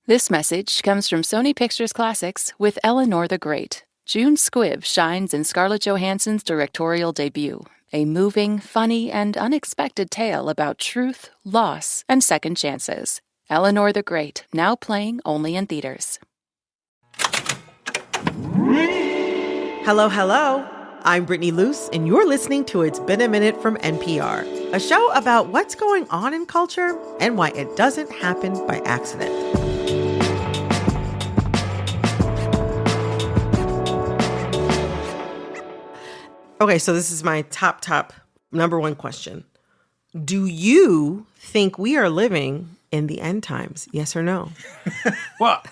This message comes from Sony Pictures Classics with Eleanor the Great. June Squibb shines in Scarlett Johansson's directorial debut, a moving, funny, and unexpected tale about truth, loss, and second chances. Eleanor the Great, now playing only in theaters. Hello, hello. I'm Brittany Luce, and you're listening to It's Been a Minute from NPR, a show about what's going on in culture and why it doesn't happen by accident. Okay, so this is my top number one question. Do you think we are living in the end times? Yes or no? Well,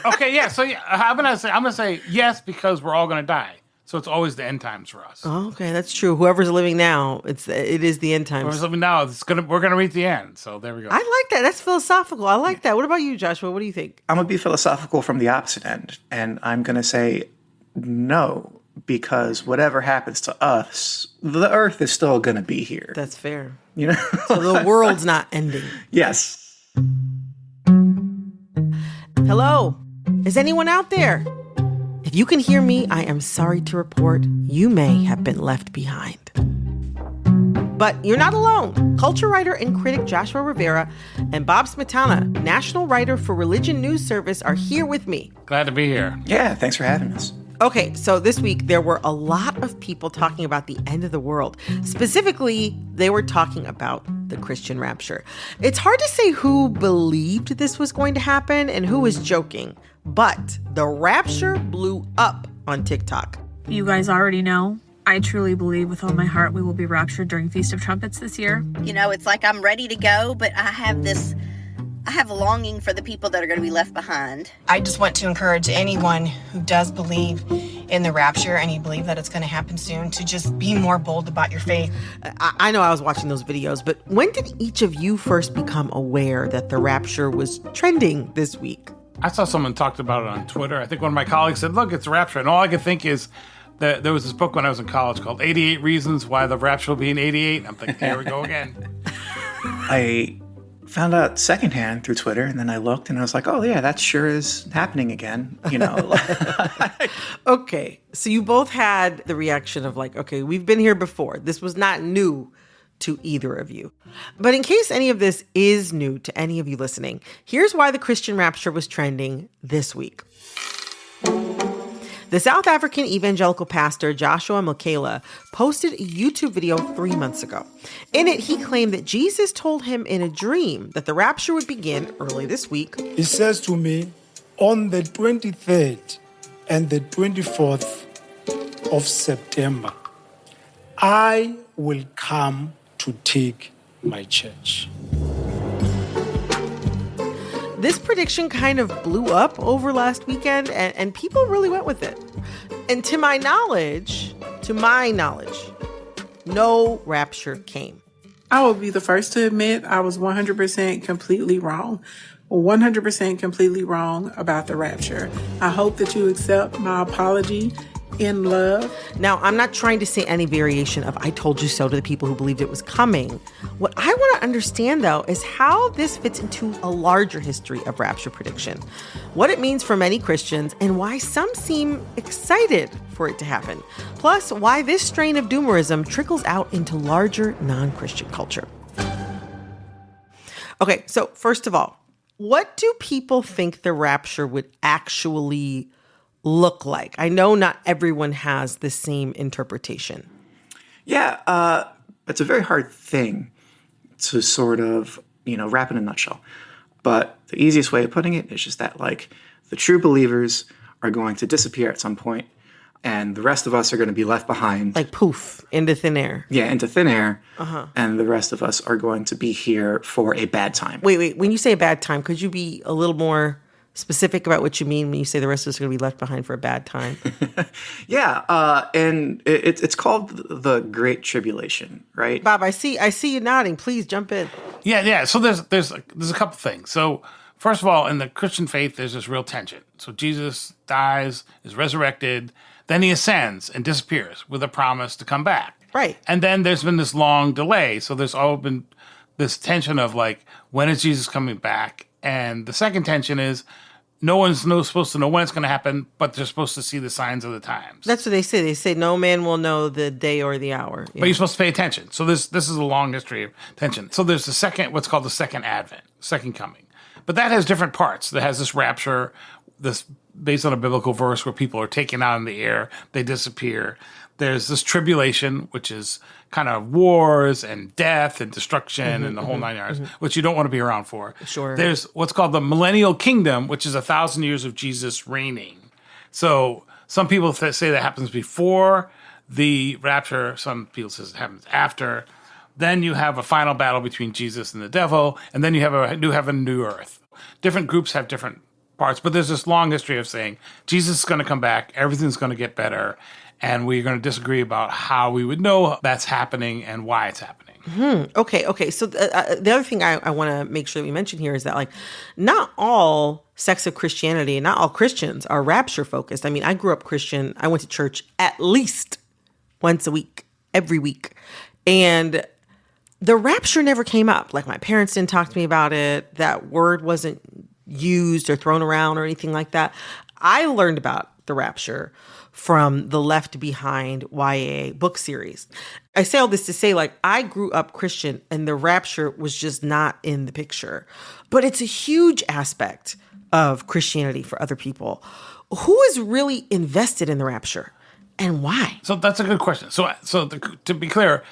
okay, yeah. So yeah, I'm gonna say yes because we're all gonna die. So it's always the end times for us. Oh, okay, that's true. Whoever's living now, it is the end times. Whoever's living now, we're gonna reach the end. So there we go. I like that. That's philosophical. I like that. What about you, Joshua? What do you think? I'm gonna be philosophical from the opposite end, and I'm gonna say no. Because whatever happens to us, the earth is still going to be here. That's fair. You know? So the world's not ending. Yes. Hello? Is anyone out there? If you can hear me, I am sorry to report you may have been left behind. But you're not alone. Culture writer and critic Joshua Rivera and Bob Smetana, national writer for Religion News Service, are here with me. Glad to be here. Yeah, thanks for having us. Okay, so this week there were a lot of people talking about the end of the world. Specifically, they were talking about the Christian rapture. It's hard to say who believed this was going to happen and who was joking, but the rapture blew up on TikTok. You guys already know, I truly believe with all my heart we will be raptured during Feast of Trumpets this year. You know, it's like I'm ready to go, but I have a longing for the people that are going to be left behind. I just want to encourage anyone who does believe in the rapture and you believe that it's going to happen soon to just be more bold about your faith. I know I was watching those videos, but when did each of you first become aware that the rapture was trending this week? I saw someone talked about it on Twitter. I think one of my colleagues said, look, it's the rapture. And all I could think is that there was this book when I was in college called 88 Reasons Why the Rapture Will Be in 88. I'm thinking, here we go again. I found out secondhand through Twitter, and then I looked and I was like, oh yeah, that sure is happening again, you know. Okay, so you both had the reaction of like, okay, we've been here before. This was not new to either of you. But in case any of this is new to any of you listening, here's why the Christian rapture was trending this week. The South African evangelical pastor Joshua Mokela posted a YouTube video 3 months ago. In it, he claimed that Jesus told him in a dream that the rapture would begin early this week. He says to me, on the 23rd and the 24th of September, I will come to take my church. This prediction kind of blew up over last weekend, and people really went with it. And to my knowledge, no rapture came. I will be the first to admit I was 100% completely wrong. 100% completely wrong about the rapture. I hope that you accept my apology in love. Now, I'm not trying to say any variation of I told you so to the people who believed it was coming. What I want to understand, though, is how this fits into a larger history of rapture prediction, what it means for many Christians, and why some seem excited for it to happen. Plus, why this strain of doomerism trickles out into larger non-Christian culture. Okay, so first of all, what do people think the rapture would actually look like? I know not everyone has the same interpretation. Yeah, it's a very hard thing to sort of, wrap in a nutshell. But the easiest way of putting it is just that, like, the true believers are going to disappear at some point, and the rest of us are going to be left behind. Like poof, into thin air. Yeah, into thin air. And the rest of us are going to be here for a bad time. Wait. When you say a bad time, could you be a little more specific about what you mean when you say the rest of us are going to be left behind for a bad time? Yeah, and it's called the Great Tribulation, right? Bob, I see you nodding. Please jump in. Yeah. So there's a couple things. So first of all, in the Christian faith, there's this real tension. So Jesus dies, is resurrected, then he ascends and disappears with a promise to come back. Right. And then there's been this long delay. So there's all been this tension of like, when is Jesus coming back? And the second tension is no one's supposed to know when it's going to happen, but they're supposed to see the signs of the times. That's what they say. They say no man will know the day or the hour. But you're supposed to pay attention. So this is a long history of tension. So there's what's called the second advent, second coming. But that has different parts. That has this rapture, this based on a biblical verse where people are taken out in the air, they disappear. There's this tribulation, which is kind of wars and death and destruction and the whole nine yards, which you don't want to be around for. Sure. There's what's called the millennial kingdom, which is 1,000 years of Jesus reigning. So some people say that happens before the rapture. Some people say it happens after. Then you have a final battle between Jesus and the devil, and then you have a new heaven, new earth. Different groups have different parts, but there's this long history of saying Jesus is going to come back, everything's going to get better, and we're going to disagree about how we would know that's happening and why it's happening. Okay. So the other thing I want to make sure that we mention here is that, like, not all sects of Christianity and not all Christians are rapture focused. I mean, I grew up Christian. I went to church at least once a week, every week. And the rapture never came up. Like, my parents didn't talk to me about it. That word wasn't used or thrown around or anything like that. I learned about the rapture from the Left Behind YA book series. I say all this to say, like, I grew up Christian and the rapture was just not in the picture. But it's a huge aspect of Christianity for other people. Who is really invested in the rapture and why? So that's a good question. So to be clear,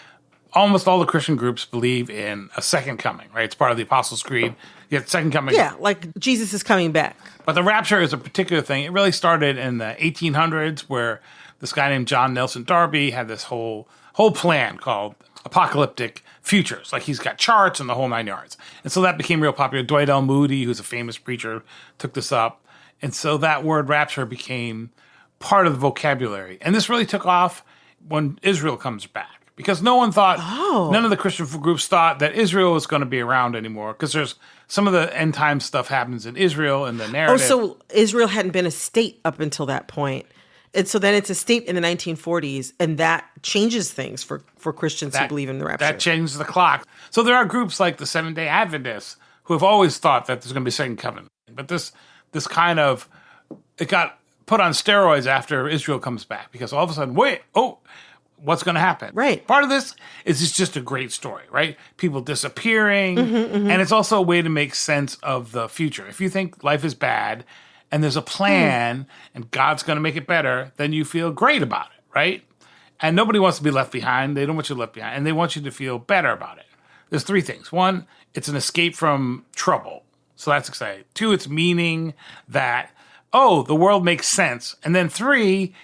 almost all the Christian groups believe in a second coming, right? It's part of the Apostles' Creed. You have second coming. Yeah, like Jesus is coming back. But the rapture is a particular thing. It really started in the 1800s, where this guy named John Nelson Darby had this whole plan called apocalyptic futures. Like, he's got charts and the whole nine yards. And so that became real popular. Dwight L. Moody, who's a famous preacher, took this up. And so that word rapture became part of the vocabulary. And this really took off when Israel comes back. Because no one thought, none of the Christian groups thought that Israel was going to be around anymore. Because there's some of the end time stuff happens in Israel and the narrative. So Israel hadn't been a state up until that point. And so then it's a state in the 1940s, and that changes things for Christians who believe in the rapture. That changes the clock. So there are groups like the Seventh-day Adventists who have always thought that there's going to be a second covenant. But this kind of, it got put on steroids after Israel comes back. Because all of a sudden, what's going to happen? Right. Part of this is it's just a great story, right? People disappearing. And it's also a way to make sense of the future. If you think life is bad and there's a plan and God's going to make it better, then you feel great about it, right? And nobody wants to be left behind. They don't want you left behind. And they want you to feel better about it. There's three things. One, it's an escape from trouble. So that's exciting. Two, it's meaning that, the world makes sense. And then three,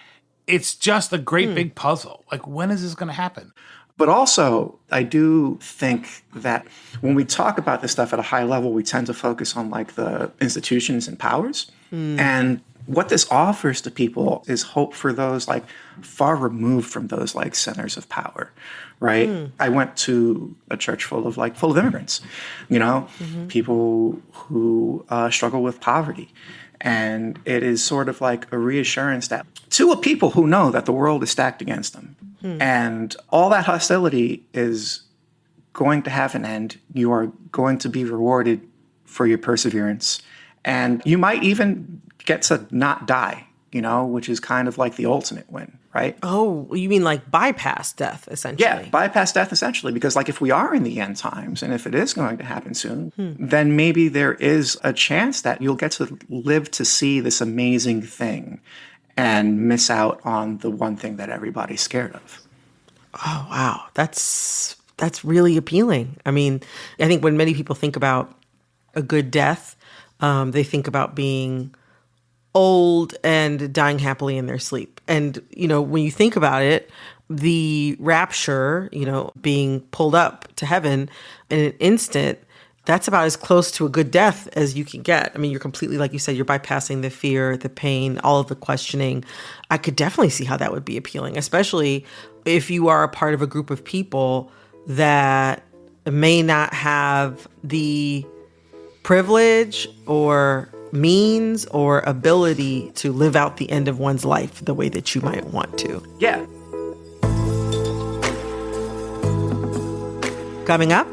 it's just a great big puzzle. Like, when is this going to happen? But also, I do think that when we talk about this stuff at a high level, we tend to focus on, like, the institutions and powers. And what this offers to people is hope for those, like, far removed from those, like, centers of power, right? I went to a church full of immigrants, people who struggle with poverty. And it is sort of like a reassurance that to a people who know that the world is stacked against them. And all that hostility is going to have an end. You are going to be rewarded for your perseverance. And you might even get to not die, which is kind of like the ultimate win, right? Oh, you mean like bypass death, essentially? Yeah, bypass death, essentially. Because, like, if we are in the end times, and if it is going to happen soon, then maybe there is a chance that you'll get to live to see this amazing thing and miss out on the one thing that everybody's scared of. Oh, wow. That's really appealing. I mean, I think when many people think about a good death, they think about being old and dying happily in their sleep. And, when you think about it, the rapture, being pulled up to heaven in an instant, that's about as close to a good death as you can get. I mean, you're completely, like you said, you're bypassing the fear, the pain, all of the questioning. I could definitely see how that would be appealing, especially if you are a part of a group of people that may not have the privilege or means or ability to live out the end of one's life the way that you might want to. Yeah. Coming up,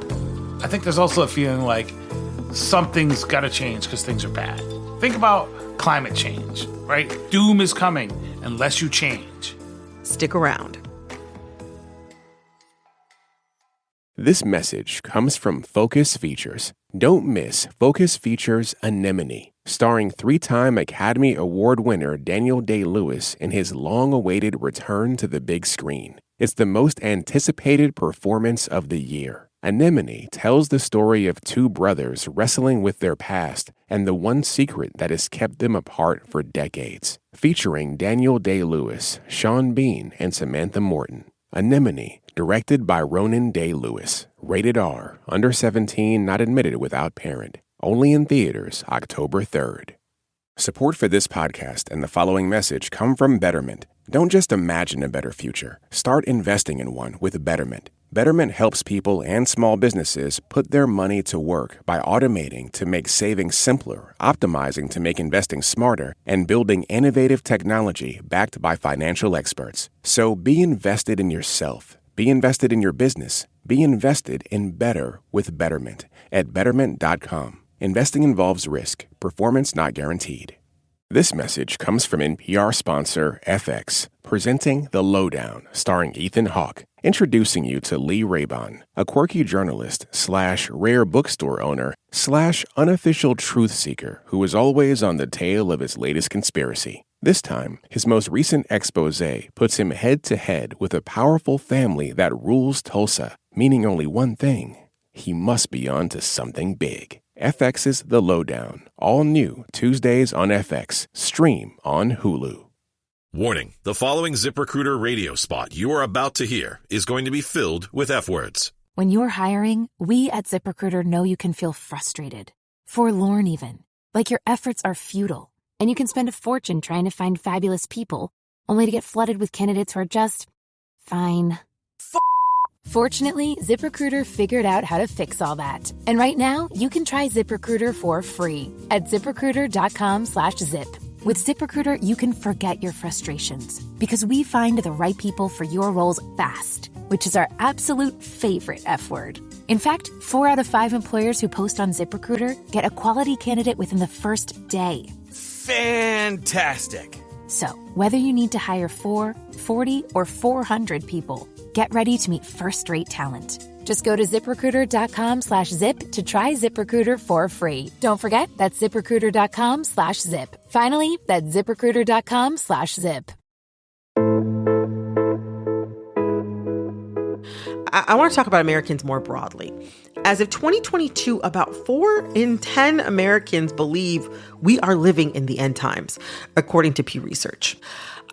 I think there's also a feeling like something's got to change because things are bad. Think about climate change, right? Doom is coming unless you change. Stick around. This message comes from Focus Features. Don't miss Focus Features Anemone, starring 3-time Academy Award winner Daniel Day-Lewis in his long-awaited return to the big screen. It's the most anticipated performance of the year. Anemone tells the story of 2 brothers wrestling with their past and the one secret that has kept them apart for decades. Featuring Daniel Day-Lewis, Sean Bean, and Samantha Morton. Anemone, directed by Ronan Day-Lewis. Rated R, under 17, not admitted without parent. Only in theaters October 3rd. Support for this podcast and the following message come from Betterment. Don't just imagine a better future. Start investing in one with Betterment. Betterment helps people and small businesses put their money to work by automating to make saving simpler, optimizing to make investing smarter, and building innovative technology backed by financial experts. So be invested in yourself. Be invested in your business. Be invested in better with Betterment at Betterment.com. Investing involves risk. Performance not guaranteed. This message comes from NPR sponsor FX, presenting The Lowdown, starring Ethan Hawke, introducing you to Lee Rabon, a quirky journalist / rare bookstore owner / unofficial truth seeker who is always on the tail of his latest conspiracy. This time, his most recent expose puts him head-to-head with a powerful family that rules Tulsa, meaning only one thing: he must be on to something big. FX's The Lowdown, all new Tuesdays on FX. Stream on Hulu. Warning, the following ZipRecruiter radio spot you are about to hear is going to be filled with F-words. When you're hiring, we at ZipRecruiter know you can feel frustrated, forlorn even, like your efforts are futile, and you can spend a fortune trying to find fabulous people, only to get flooded with candidates who are just fine. Fortunately, ZipRecruiter figured out how to fix all that. And right now, you can try ZipRecruiter for free at ZipRecruiter.com/zip. With ZipRecruiter, you can forget your frustrations because we find the right people for your roles fast, which is our absolute favorite F word. In fact, 4 out of 5 employers who post on ZipRecruiter get a quality candidate within the first day. Fantastic. So, whether you need to hire 4, 40, or 400 people, get ready to meet first-rate talent. Just go to ZipRecruiter.com/zip to try ZipRecruiter for free. Don't forget, that's ZipRecruiter.com/zip. Finally, that's ZipRecruiter.com/zip. I want to talk about Americans more broadly. As of 2022, about 4 in 10 Americans believe we are living in the end times, according to Pew Research.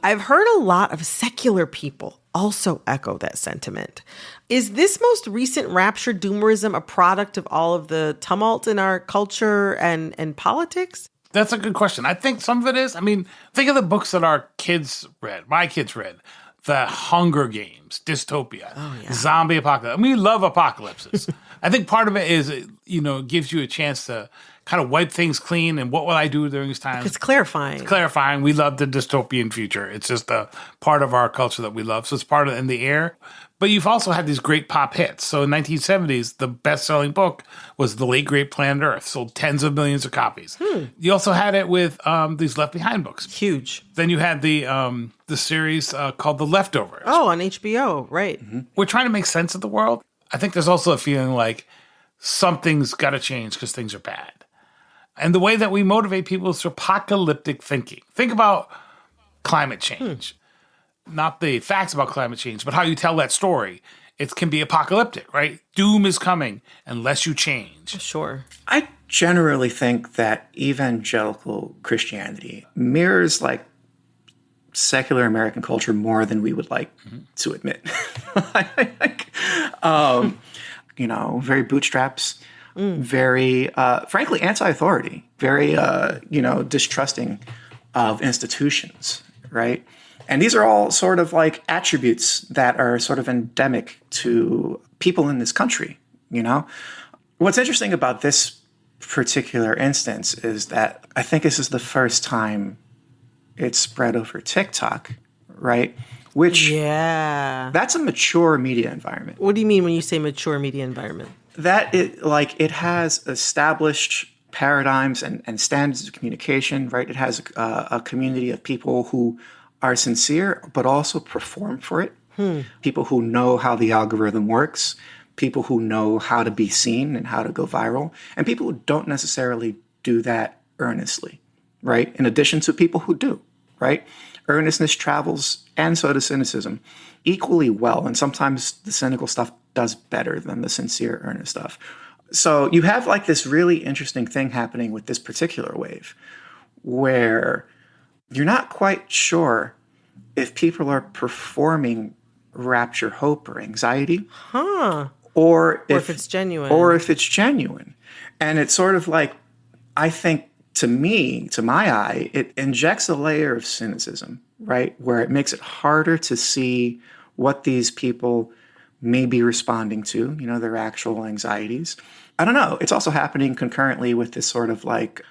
I've heard a lot of secular people also echo that sentiment. Is this most recent rapture doomerism a product of all of the tumult in our culture and politics? That's a good question. I think some of it is. I mean, think of the books that our kids read, my kids read. The Hunger Games, dystopia, zombie apocalypse. I mean, we love apocalypses. I think part of it is, it gives you a chance to kind of wipe things clean. And what will I do during this time? It's clarifying. It's clarifying. We love the dystopian future. It's just a part of our culture that we love. So it's part of in the air. But you've also had these great pop hits. So in 1970s, the best-selling book was The Late Great Planet Earth. Sold tens of millions of copies. You also had it with these Left Behind books. Huge. Then you had the series called The Leftovers. Oh, on HBO, right. Mm-hmm. We're trying to make sense of the world. I think there's also a feeling like something's got to change because things are bad. And the way that we motivate people is through apocalyptic thinking. Think about climate change. Not the facts about climate change, but how you tell that story. It can be apocalyptic, right? Doom is coming unless you change. Sure. I generally think that evangelical Christianity mirrors like secular American culture more than we would like to admit. Very bootstraps, very, frankly, anti-authority, very, distrusting of institutions, right? And these are all sort of like attributes that are sort of endemic to people in this country, What's interesting about this particular instance is that I think this is the first time it's spread over TikTok, right? Which, that's a mature media environment. What do you mean when you say mature media environment? it has established paradigms and standards of communication, right? It has a community of people who are sincere, but also perform for it. People who know how the algorithm works, people who know how to be seen and how to go viral, and people who don't necessarily do that earnestly, right? In addition to people who do, right? Earnestness travels, and so does cynicism, equally well. And sometimes the cynical stuff does better than the sincere, earnest stuff. So you have like this really interesting thing happening with this particular wave where you're not quite sure if people are performing rapture hope or anxiety. Or if it's genuine. Or if it's genuine. And it's sort of like, I think, to my eye, it injects a layer of cynicism, right? Where it makes it harder to see what these people may be responding to, their actual anxieties. I don't know. It's also happening concurrently with this sort of like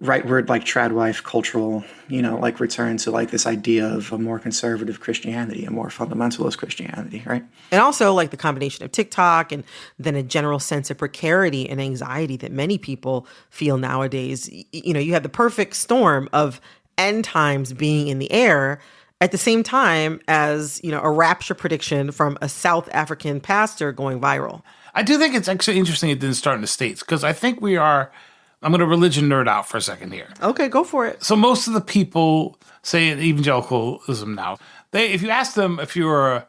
rightward, like tradwife cultural, like return to like this idea of a more conservative Christianity, a more fundamentalist Christianity, right? And also like the combination of TikTok and then a general sense of precarity and anxiety that many people feel nowadays. You have the perfect storm of end times being in the air at the same time as, a rapture prediction from a South African pastor going viral. I do think it's actually interesting it didn't start in the States, because I think I'm going to religion nerd out for a second here. Okay, go for it. So most of the people say in evangelicalism now, if you ask them if you're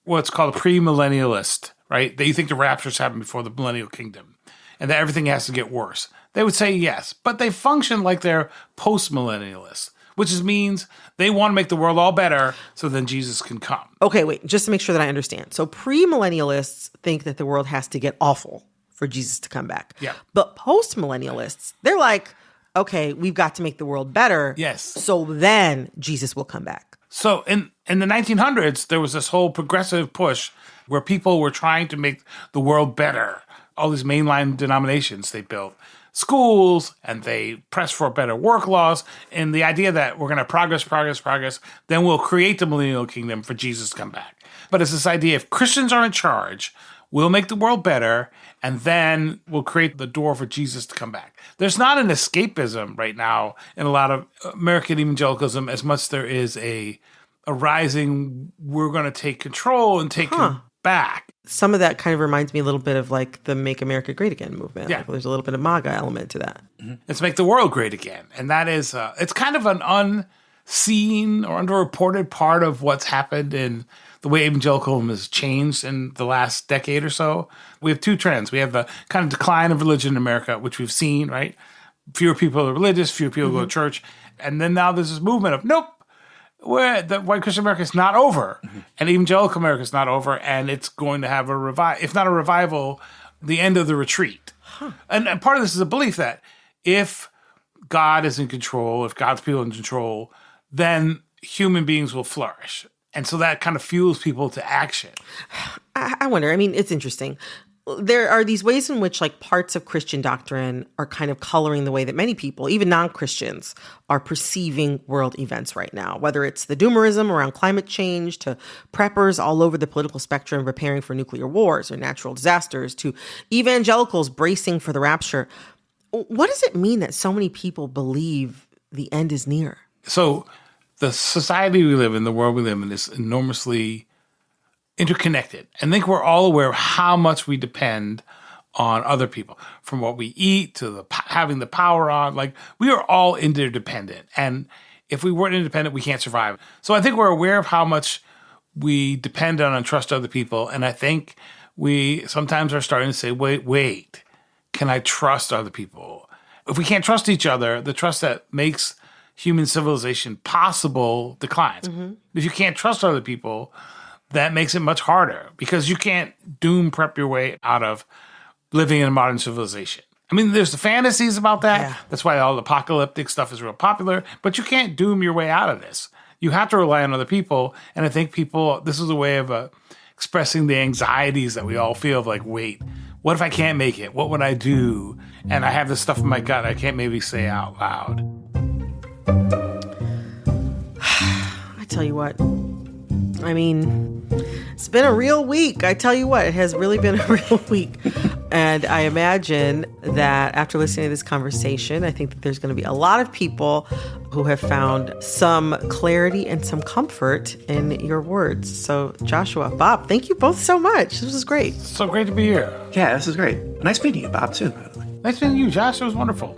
what's called a premillennialist, right, that you think the rapture's happened before the millennial kingdom and that everything has to get worse, they would say yes. But they function like they're post-millennialists, which means they want to make the world all better so then Jesus can come. Okay, wait, just to make sure that I understand. So premillennialists think that the world has to get awful for Jesus to come back. Yeah. But post-millennialists, they're like, okay, we've got to make the world better. Yes. So then Jesus will come back. So in the 1900s, there was this whole progressive push where people were trying to make the world better. All these mainline denominations, they built schools and they pressed for better work laws. And the idea that we're going to progress, then we'll create the millennial kingdom for Jesus to come back. But it's this idea, if Christians are in charge, we'll make the world better, and then we'll create the door for Jesus to come back. There's not an escapism right now in a lot of American evangelicalism as much as there is a rising, we're going to take control and take him back. Some of that kind of reminds me a little bit of like the Make America Great Again movement. Yeah. Like there's a little bit of MAGA element to that. Mm-hmm. Let's make the world great again. And that is, it's kind of an unseen or underreported part of what's happened in the way evangelicalism has changed in the last decade or so. We have two trends. We have the kind of decline of religion in America, which we've seen, right? Fewer people are religious, fewer people go to church. And then now there's this movement of, nope, the white Christian America is not over. And evangelical America is not over. And it's going to have if not a revival, the end of the retreat. And part of this is a belief that if God is in control, if God's people are in control, then human beings will flourish. And so that kind of fuels people to action. I wonder, it's interesting. There are these ways in which like parts of Christian doctrine are kind of coloring the way that many people, even non-Christians, are perceiving world events right now, whether it's the doomerism around climate change to preppers all over the political spectrum preparing for nuclear wars or natural disasters to evangelicals bracing for the rapture. What does it mean that so many people believe the end is near? So the society we live in, the world we live in, is enormously interconnected. I think we're all aware of how much we depend on other people, from what we eat to having the power on. Like, we are all interdependent. And if we weren't independent, we can't survive. So I think we're aware of how much we depend on and trust other people. And I think we sometimes are starting to say, wait, can I trust other people? If we can't trust each other, the trust that makes human civilization possible declines. Mm-hmm. If you can't trust other people, that makes it much harder, because you can't doom prep your way out of living in a modern civilization. There's the fantasies about that. Yeah. That's why all the apocalyptic stuff is real popular, but you can't doom your way out of this. You have to rely on other people. And I think this is a way of expressing the anxieties that we all feel of like, wait, what if I can't make it? What would I do? And I have this stuff in my gut I can't maybe say out loud. I tell you what, I mean, it's been a real week. I tell you what, it has really been a real week. And I imagine that after listening to this conversation, I think that there's going to be a lot of people who have found some clarity and some comfort in your words. So Joshua, Bob, thank you both so much. This was great. So great to be here. Yeah, this is great. Nice meeting you, Bob, too, by the way. Nice meeting you, Josh. It was wonderful.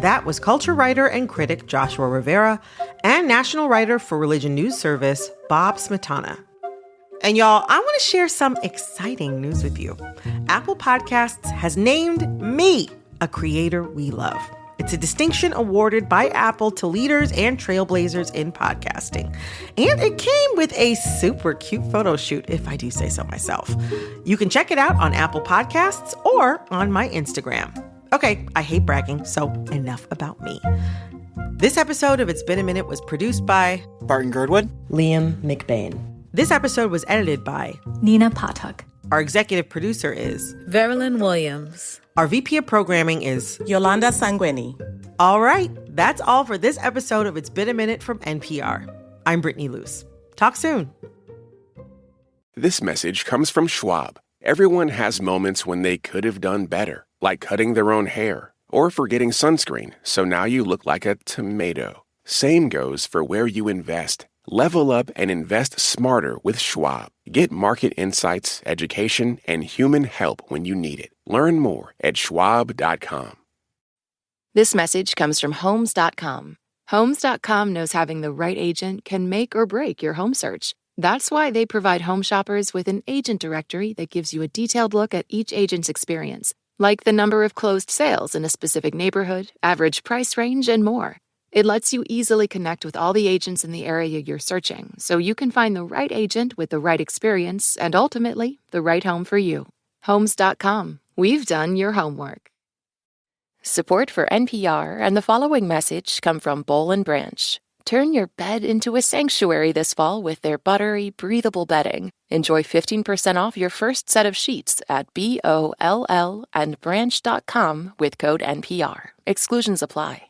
That was culture writer and critic Joshua Rivera and national writer for Religion News Service, Bob Smetana. And y'all, I want to share some exciting news with you. Apple Podcasts has named me a creator we love. It's a distinction awarded by Apple to leaders and trailblazers in podcasting. And it came with a super cute photo shoot, if I do say so myself. You can check it out on Apple Podcasts or on my Instagram. Okay, I hate bragging, so enough about me. This episode of It's Been a Minute was produced by Barton Girdwood, Liam McBain. This episode was edited by Nina Pathak. Our executive producer is Verilyn Williams. Our VP of programming is Yolanda Sanguini. All right, that's all for this episode of It's Been a Minute from NPR. I'm Brittany Luce. Talk soon. This message comes from Schwab. Everyone has moments when they could have done better, like cutting their own hair or forgetting sunscreen, so now you look like a tomato. Same goes for where you invest. Level up and invest smarter with Schwab. Get market insights, education, and human help when you need it. Learn more at schwab.com. This message comes from Homes.com. Homes.com knows having the right agent can make or break your home search. That's why they provide home shoppers with an agent directory that gives you a detailed look at each agent's experience, like the number of closed sales in a specific neighborhood, average price range, and more. It lets you easily connect with all the agents in the area you're searching, so you can find the right agent with the right experience and ultimately the right home for you. Homes.com. We've done your homework. Support for NPR and the following message come from Boll & Branch. Turn your bed into a sanctuary this fall with their buttery, breathable bedding. Enjoy 15% off your first set of sheets at BOLL and branch.com with code NPR. Exclusions apply.